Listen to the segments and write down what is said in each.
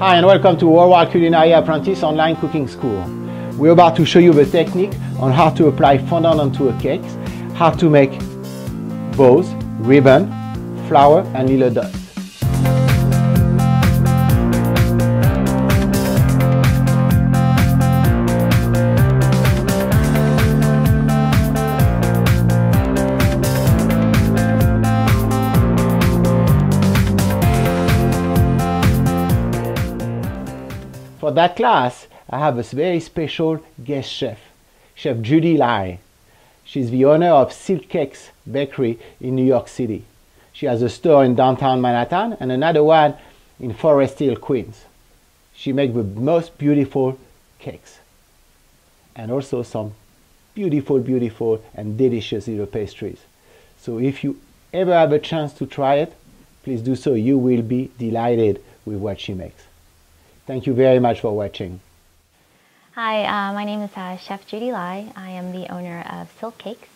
Hi and welcome to Worldwide Culinary Apprentice Online Cooking School. We're about to show you the technique on how to apply fondant onto a cake, how to make bows, ribbon, flower and little dots. For that class, I have a very special guest chef, Chef Judy Lai. She's the owner of Silk Cakes Bakery in New York City. She has a store in downtown Manhattan and another one in Forest Hill, Queens. She makes the most beautiful cakes and also some beautiful and delicious little pastries. So if you ever have a chance to try it, please do so. You will be delighted with what she makes. Thank you very much for watching. Hi, my name is Chef Judy Lai. I am the owner of Silk Cakes,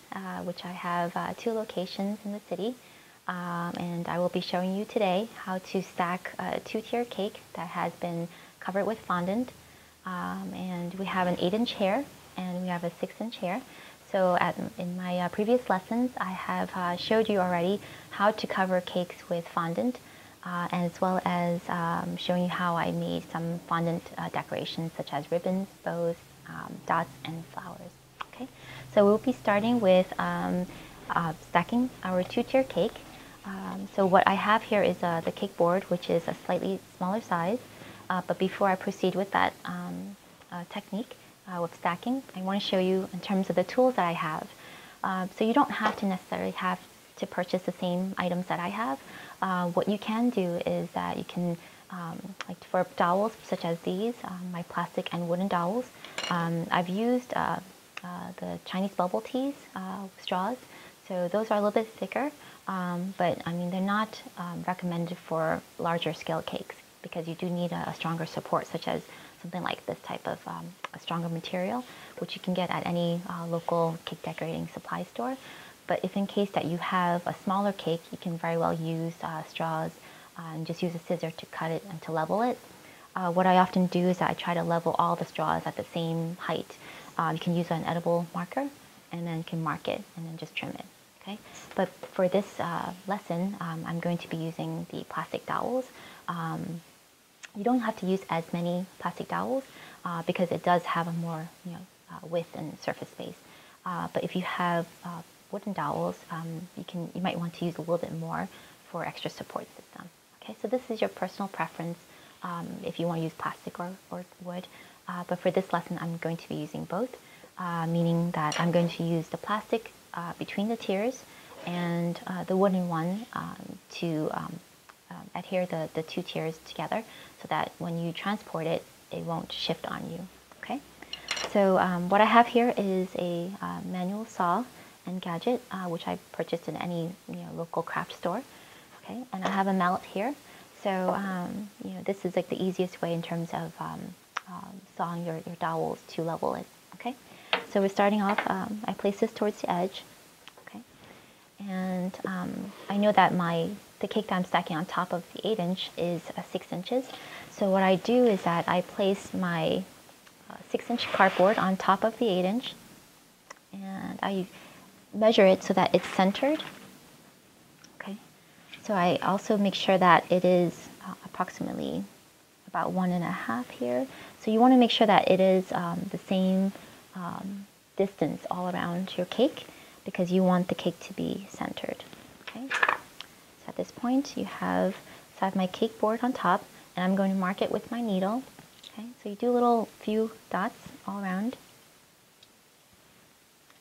which I have 2 locations in the city. And I will be showing you today how to stack a 2-tier cake that has been covered with fondant. And we have an 8-inch hair and we have a 6-inch hair. So in my previous lessons, I have showed you already how to cover cakes with fondant. As well as showing you how I made some fondant decorations such as ribbons, bows, dots, and flowers. Okay, so we'll be starting with stacking our 2-tier cake. So what I have here is the cake board, which is a slightly smaller size. But before I proceed with that technique with stacking, I want to show you in terms of the tools that I have. So you don't have to necessarily have to purchase the same items that I have. What you can do is that you can, like for dowels such as these, my plastic and wooden dowels, I've used the Chinese bubble teas straws. So those are a little bit thicker, but I mean they're not recommended for larger scale cakes because you do need a stronger support, such as something like this type of a stronger material, which you can get at any local cake decorating supply store. But if in case that you have a smaller cake, you can very well use straws and just use a scissor to cut it and to level it. What I often do is that I try to level all the straws at the same height. You can use an edible marker and then you can mark it and then just trim it. Okay. But for this lesson, I'm going to be using the plastic dowels. You don't have to use as many plastic dowels because it does have a more width and surface space. But if you have wooden dowels, you might want to use a little bit more for extra support system. Okay, so this is your personal preference if you want to use plastic or wood. But for this lesson, I'm going to be using both, meaning that I'm going to use the plastic between the tiers and the wooden one to adhere the 2 tiers together so that when you transport it, it won't shift on you. Okay, so what I have here is a manual saw and gadget, which I purchased in any local craft store. Okay, and I have a mallet here. So this is like the easiest way in terms of sawing your dowels to level it. Okay, so we're starting off. I place this towards the edge. Okay, and I know that the cake that I'm stacking on top of the 8-inch is 6 inches. So what I do is that I place my 6-inch cardboard on top of the 8-inch, and I measure it so that it's centered. Okay, so I also make sure that it is approximately about 1.5 here. So you want to make sure that it is the same distance all around your cake because you want the cake to be centered. Okay, so at this point I have my cake board on top and I'm going to mark it with my needle. Okay, so you do a little few dots all around.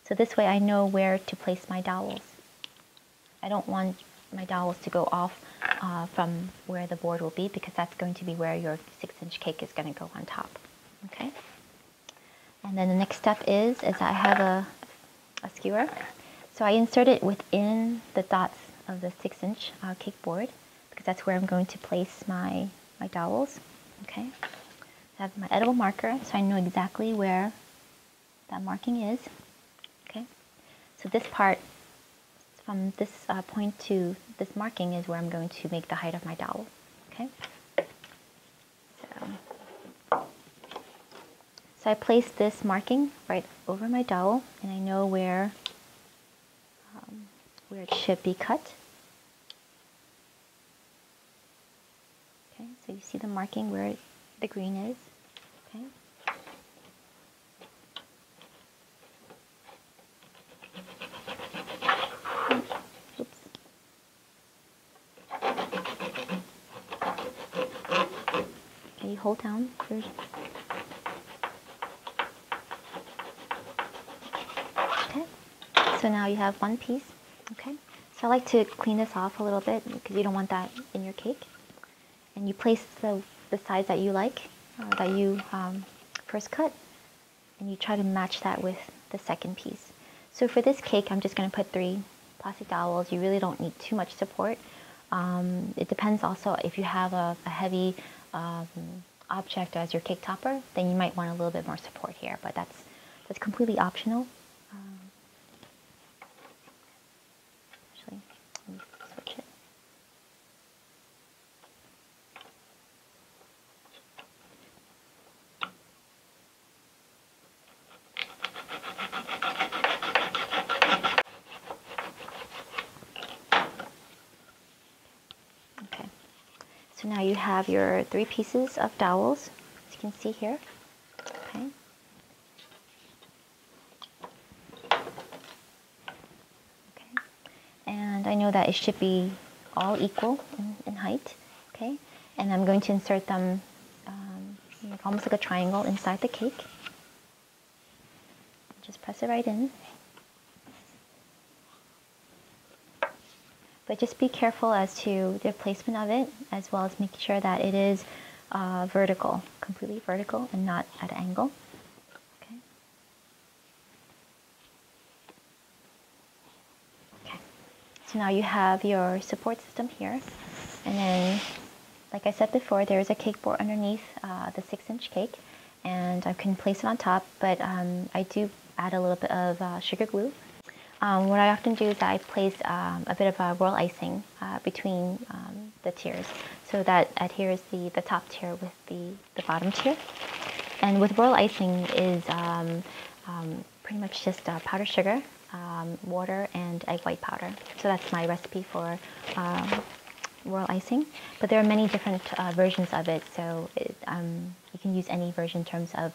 So this way I know where to place my dowels. I don't want my dowels to go off from where the board will be because that's going to be where your 6-inch cake is going to go on top. Okay. And then the next step is I have a skewer. So I insert it within the dots of the 6-inch cake board because that's where I'm going to place my dowels. Okay. I have my edible marker so I know exactly where that marking is. So this part, from this point to this marking is where I'm going to make the height of my dowel. Okay. So So I place this marking right over my dowel, and I know where it should be cut. Okay, so you see the marking where the green is. Okay. Oops. Okay, you hold down. Okay, so now you have one piece. Okay, so I like to clean this off a little bit because you don't want that in your cake. And you place the size that you like, that you first cut, and you try to match that with the second piece. So for this cake, I'm just going to put 3 plastic dowels. You really don't need too much support. It depends also if you have a heavy object as your cake topper, then you might want a little bit more support here, but that's completely optional. Actually, let me switch it. Okay, so now you have your 3 pieces of dowels, as you can see here. Okay. Okay, and I know that it should be all equal in height. Okay, and I'm going to insert them almost like a triangle inside the cake. Just press it right in. But just be careful as to the placement of it, as well as making sure that it is vertical, completely vertical and not at an angle. Okay. Okay. So now you have your support system here. And then, like I said before, there's a cake board underneath the 6-inch cake. And I can place it on top, but I do add a little bit of sugar glue. What I often do is I place a bit of royal icing between the tiers, so that adheres the top tier with the bottom tier. And with royal icing is pretty much just powdered sugar, water, and egg white powder. So that's my recipe for royal icing. But there are many different versions of it, so you can use any version in terms of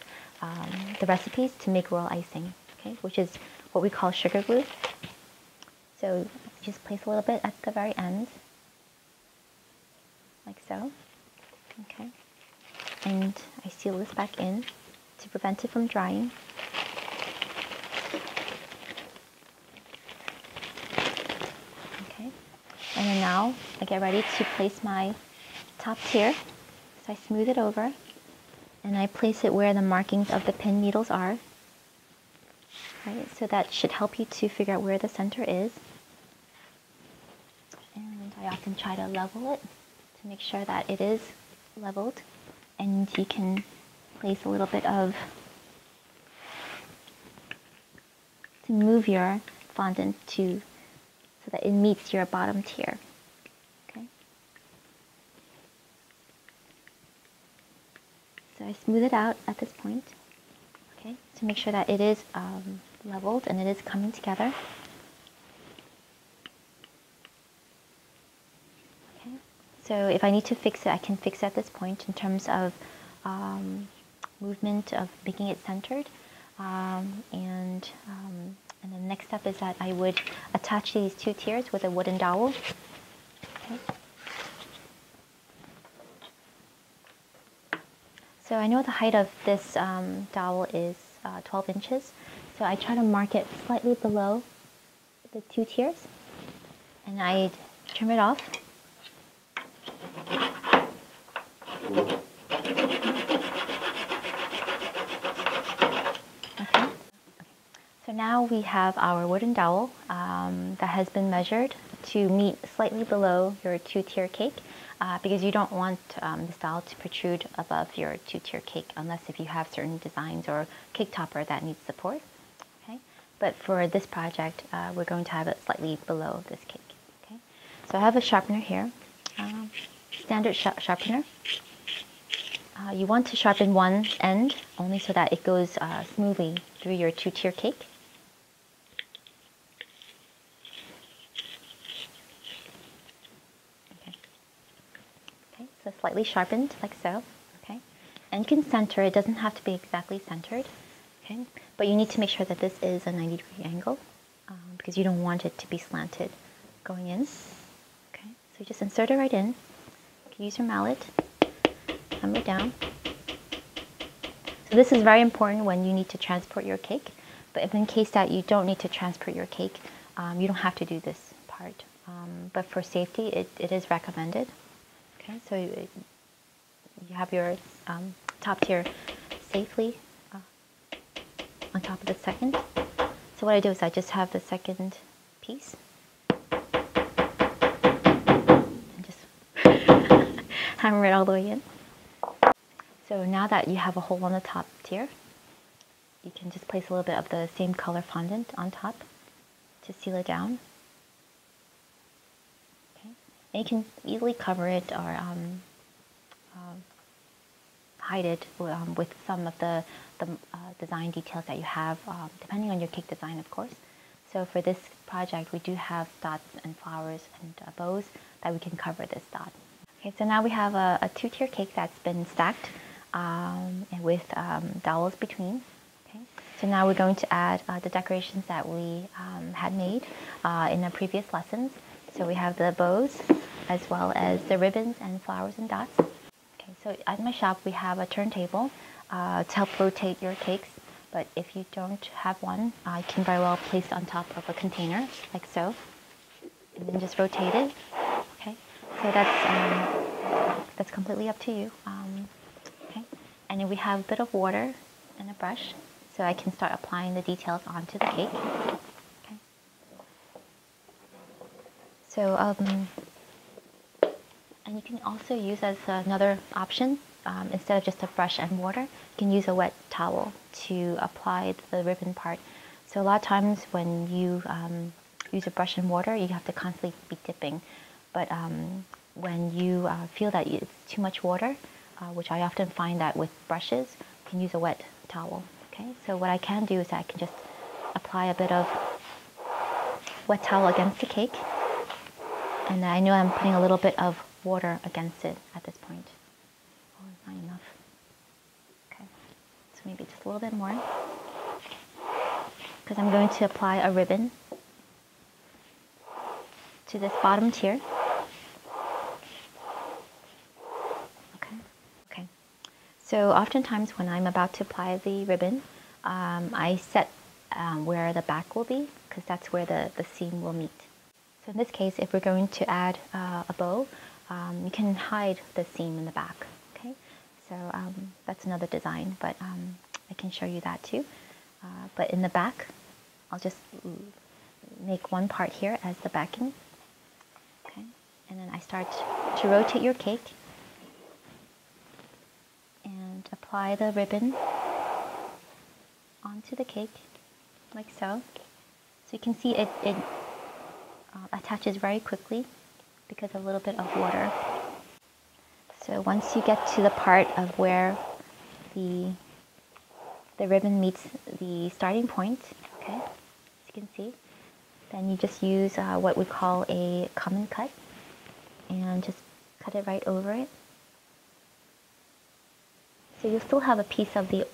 the recipes to make royal icing, okay, which is what we call sugar glue. So just place a little bit at the very end, like so. Okay, and I seal this back in to prevent it from drying. Okay, and then now I get ready to place my top tier. So I smooth it over, and I place it where the markings of the pin needles are. Right, so that should help you to figure out where the center is. And I often try to level it to make sure that it is leveled. And you can place a little bit of, to move your fondant so that it meets your bottom tier. Okay. So I smooth it out at this point. Okay, to make sure that it is leveled and it is coming together. Okay, so if I need to fix it, I can fix it at this point in terms of movement of making it centered. And the next step is that I would attach these 2 tiers with a wooden dowel. Okay. So I know the height of this dowel is 12 inches. So I try to mark it slightly below the 2 tiers. And I trim it off. Okay. So now we have our wooden dowel that has been measured to meet slightly below your 2-tier cake. Because you don't want this dowel to protrude above your 2-tier cake unless if you have certain designs or cake topper that needs support. Okay, but for this project, we're going to have it slightly below this cake. Okay, so I have a sharpener here, standard sharpener. you want to sharpen one end only so that it goes smoothly through your two-tier cake. Okay, so slightly sharpened like so. Okay, and you can center. It doesn't have to be exactly centered. Okay, but you need to make sure that this is a 90-degree angle because you don't want it to be slanted going in. Okay, so you just insert it right in. You can use your mallet, hammer down. So this is very important when you need to transport your cake. But if in case that you don't need to transport your cake, you don't have to do this part. But for safety, it is recommended. Okay, so you have your top tier safely on top of the second. So what I do is I just have the second piece and just hammer it all the way in. So now that you have a hole on the top tier, you can just place a little bit of the same color fondant on top to seal it down. Okay, and you can easily cover it or hide it with some of the design details that you have, depending on your cake design, of course. So for this project, we do have dots and flowers and bows that we can cover this dot. Okay, so now we have a two-tier cake that's been stacked with dowels between. Okay, so now we're going to add the decorations that we had made in the previous lessons. So we have the bows as well as the ribbons and flowers and dots. Okay, so at my shop we have a turntable to help rotate your cakes, but if you don't have one, you can very well place it on top of a container like so, and then just rotate it. Okay, so that's completely up to you. Okay, and then we have a bit of water and a brush, so I can start applying the details onto the cake. Okay, so and you can also use as another option, instead of just a brush and water, you can use a wet towel to apply the ribbon part. So a lot of times when you use a brush and water, you have to constantly be dipping. But when you feel that it's too much water, which I often find that with brushes, you can use a wet towel. Okay, so what I can do is I can just apply a bit of wet towel against the cake, and I know I'm putting a little bit of water against it at this point. Oh, it's not enough. Okay, so maybe just a little bit more, because I'm going to apply a ribbon to this bottom tier. Okay. So oftentimes when I'm about to apply the ribbon, I set where the back will be, because that's where the seam will meet. So in this case, if we're going to add a bow, you can hide the seam in the back. Okay, so that's another design, but I can show you that too. But in the back, I'll just make one part here as the backing. Okay, and then I start to rotate your cake and apply the ribbon onto the cake like so. So you can see it attaches very quickly because of a little bit of water. So once you get to the part of where the ribbon meets the starting point, okay, as you can see, then you just use what we call a common cut and just cut it right over it. So you'll still have a piece of the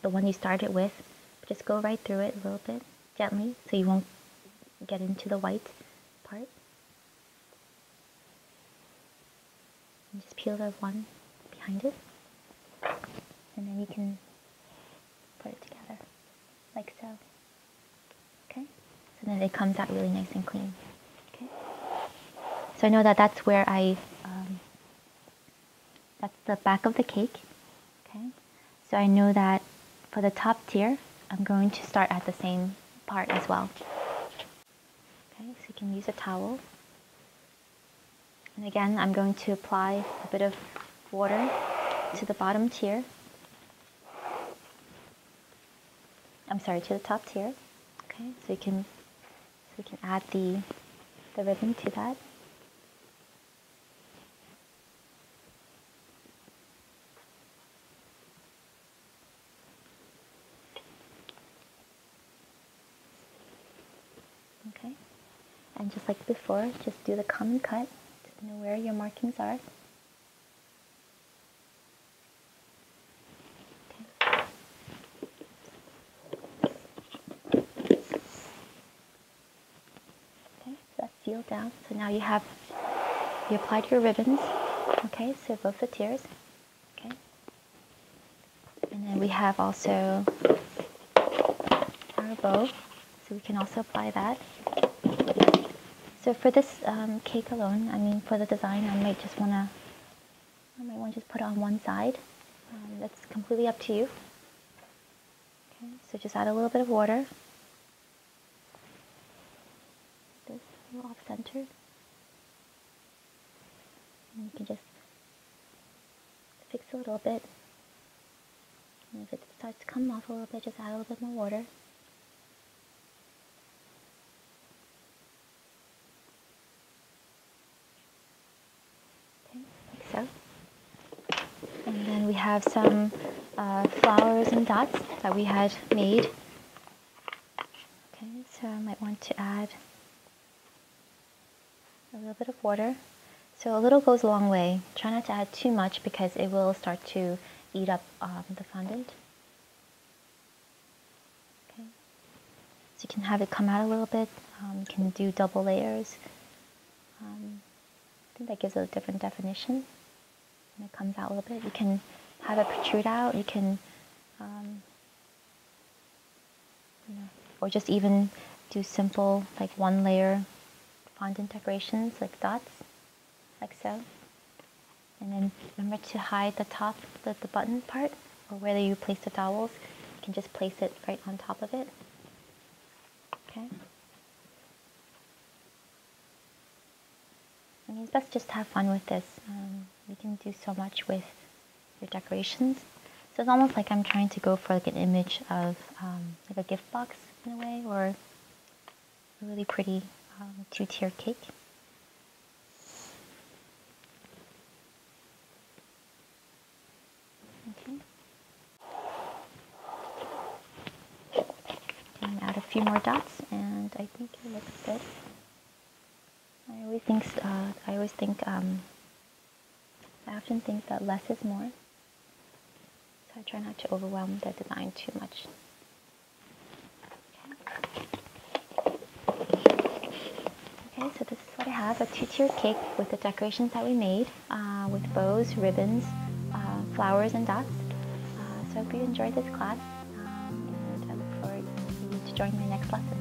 one you started with, but just go right through it a little bit gently so you won't get into the white part. And just peel the one behind it, and then you can put it together like so. Okay, so then it comes out really nice and clean. Okay, so I know that that's where that's the back of the cake. Okay, so I know that for the top tier, I'm going to start at the same part as well. Okay, so you can use a towel. And again, I'm going to apply a bit of water to the bottom tier. I'm sorry, to the top tier. Okay, so you can add the ribbon to that. And just like before, just do the common cut. Just know where your markings are. Okay, so that's sealed down. So now you applied your ribbons. Okay, so both the tiers. Okay. And then we have also our bow, so we can also apply that. So for this cake alone, I mean for the design, I might want to just put it on one side. That's completely up to you. Okay, so just add a little bit of water. This a little off center. And you can just fix a little bit. And if it starts to come off a little bit, just add a little bit more water. Okay, like so. And then we have some flowers and dots that we had made. Okay, so I might want to add a little bit of water. So a little goes a long way. Try not to add too much because it will start to eat up the fondant. Okay, so you can have it come out a little bit. You can do double layers. I think that gives it a different definition. And it comes out a little bit. You can have it protrude out. You can, or just even do simple like one layer fondant decorations like dots, like so. And then remember to hide the top, the button part, or where you place the dowels. You can just place it right on top of it. Okay. I mean, it's best just to have fun with this. You can do so much with your decorations. So it's almost like I'm trying to go for like an image of like a gift box in a way, or a really pretty two-tier cake. Okay. And add a few more dots, and I think it looks good. I often think that less is more. So I try not to overwhelm the design too much. Okay, so this is what I have, a two-tier cake with the decorations that we made, with bows, ribbons, flowers, and dots. So I hope you enjoyed this class, and I look forward to you to join my next lesson.